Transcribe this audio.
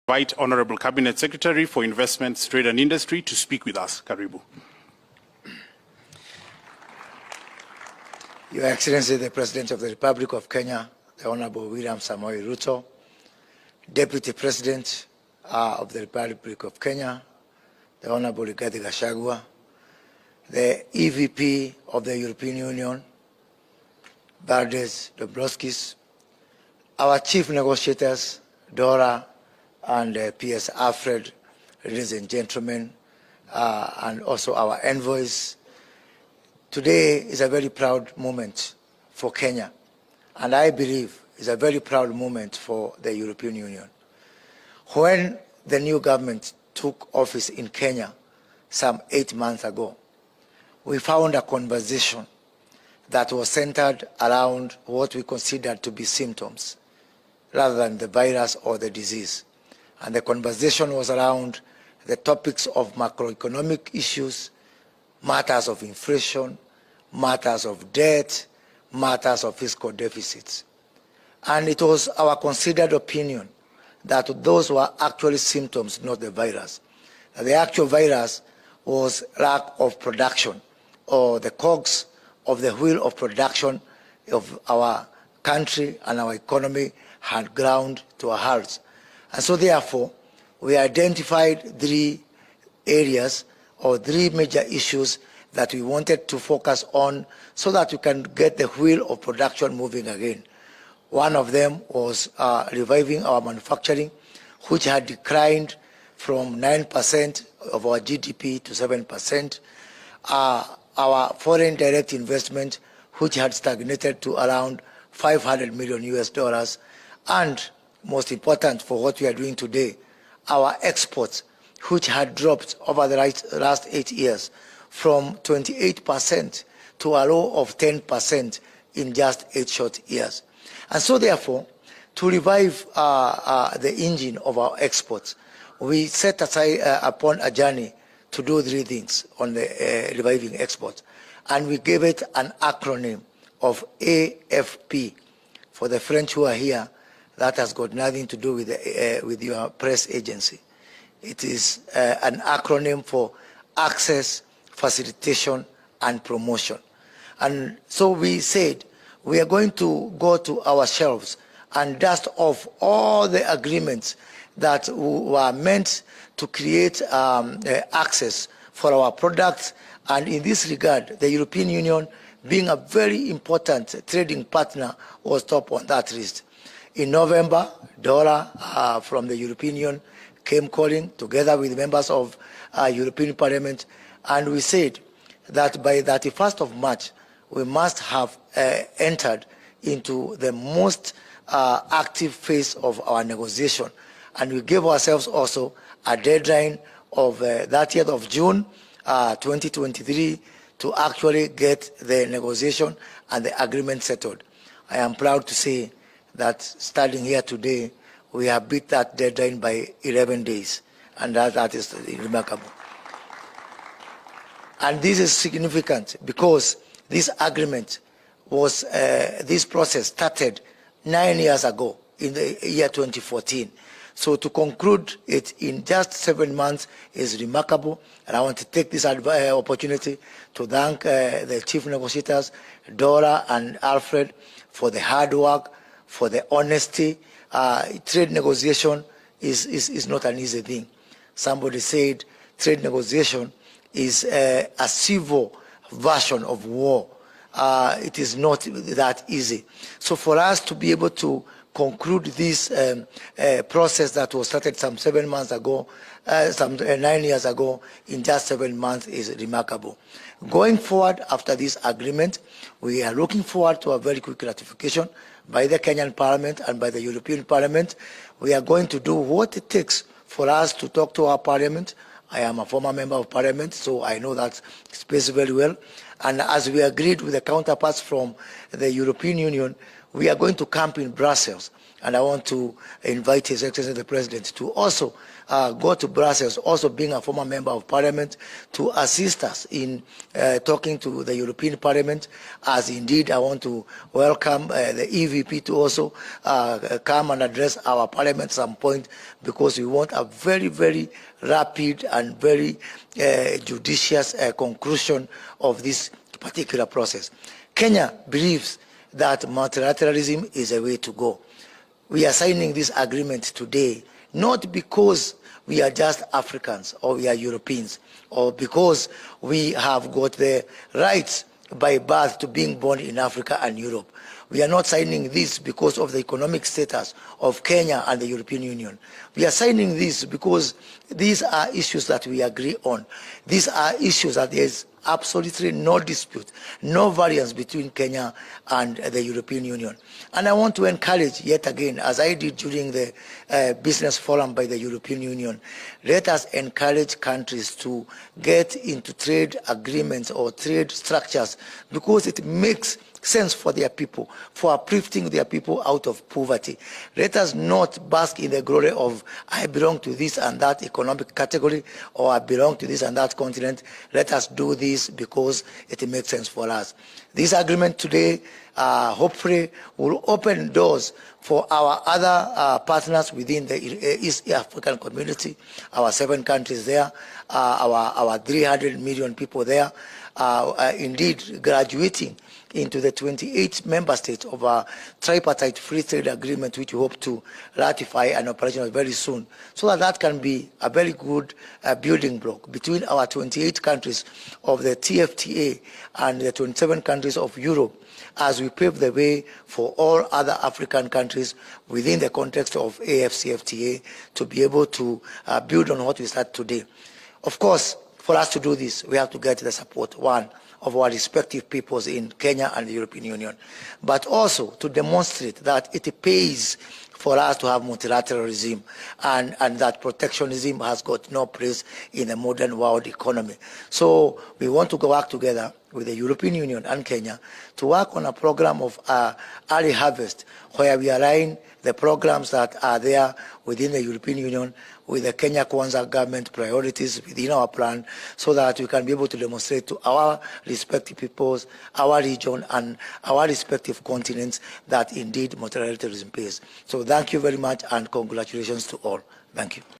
Invite Honorable Cabinet Secretary for Investments, Trade and Industry to speak with us. Karibu. Your Excellency, the President of the Republic of Kenya, the Honorable William Samoei Ruto, Deputy President of the Republic of Kenya, the Honorable Rigathi Gachagua, the EVP of the European Union, Valdis Dombrovskis, our chief negotiators, Dora and PS Alfred, ladies and gentlemen, and also our envoys. Today is a very proud moment for Kenya, and I believe it's a very proud moment for the European Union. When the new government took office in Kenya some 8 months ago, we found a conversation that was centered around what we considered to be symptoms rather than the virus or the disease. And the conversation was around the topics of macroeconomic issues, matters of inflation, matters of debt, matters of fiscal deficits. And it was our considered opinion that those were actually symptoms, not the virus. The actual virus was lack of production, or the cogs of the wheel of production of our country and our economy had ground to a halt. And so therefore, we identified 3 areas or 3 major issues that we wanted to focus on so that we can get the wheel of production moving again. One of them was reviving our manufacturing, which had declined from 9% of our GDP to 7%. Our foreign direct investment, which had stagnated to around $500 million, and most important for what we are doing today, our exports, which had dropped over the last 8 years from 28% to a low of 10% in just 8 short years. And so therefore, to revive the engine of our exports, we set aside upon a journey to do 3 things on the reviving exports. And we gave it an acronym of AFP. For the French who are here, that has got nothing to do with your press agency. It is an acronym for access, facilitation, and promotion. And so we said we are going to go to our shelves and dust off all the agreements that were meant to create access for our products. And in this regard, the European Union, being a very important trading partner, was top on that list. In November, Dora from the European Union came calling together with members of European Parliament, and we said that by 31st of March, we must have entered into the most active phase of our negotiation. And we gave ourselves also a deadline of 30th of June 2023 to actually get the negotiation and the agreement settled. I am proud to say that starting here today, we have beat that deadline by 11 days, and that is remarkable. And this is significant because this agreement was, this process started 9 years ago in the year 2014. So to conclude it in just 7 months is remarkable, and I want to take this opportunity to thank the chief negotiators, Dora and Alfred, for the hard work, for the honesty. Trade negotiation is not an easy thing. Somebody said trade negotiation is a civil version of war. It is not that easy. So for us to be able to conclude this process that was started some 7 months ago, 9 years ago, in just 7 months is remarkable. Going forward after this agreement, we are looking forward to a very quick ratification by the Kenyan Parliament and by the European Parliament. We are going to do what it takes for us to talk to our Parliament. I am a former member of Parliament, so I know that space very well. And as we agreed with the counterparts from the European Union, we are going to camp in Brussels And I want to invite His Excellency the President to also go to Brussels, also being a former member of Parliament, to assist us in talking to the European Parliament, as indeed I want to welcome the EVP to also come and address our Parliament at some point, because we want a very, very rapid and very judicious conclusion of this particular process. Kenya believes that multilateralism is a way to go. We are signing this agreement today not because we are just Africans or we are Europeans or because we have got the rights by birth to being born in Africa and Europe. We are not signing this because of the economic status of Kenya and the European Union. We are signing this because these are issues that we agree on. These are issues that there is absolutely no dispute, no variance between Kenya and the European Union. And I want to encourage, yet again, as I did during the business forum by the European Union, let us encourage countries to get into trade agreements or trade structures, because it makes sense for their people, for uplifting their people out of poverty. Let us not bask in the glory of I belong to this and that economic category, or I belong to this and that continent. Let us do this because it makes sense for us. This agreement today hopefully will open doors for our other partners within the East African community, our 7 countries there, our 300 million people there, indeed graduating into the 28 member states of a tripartite free trade agreement, which we hope to ratify and operational very soon, so that that can be a very good building block between our 28 countries of the TFTA and the 27 countries of Europe, as we pave the way for all other African countries within the context of AFCFTA to be able to build on what we start today. Of course, for us to do this, we have to get the support, one, of our respective peoples in Kenya and the European Union, but also to demonstrate that it pays for us to have multilateralism and that protectionism has got no place in a modern world economy. So we want to work together with the European Union and Kenya to work on a program of early harvest, where we align the programs that are there within the European Union with the Kenya Kwanza government priorities within our plan, so that we can be able to demonstrate to our respective peoples, our region, and our respective continents that indeed multilateralism pays. So thank you very much, and congratulations to all. Thank you.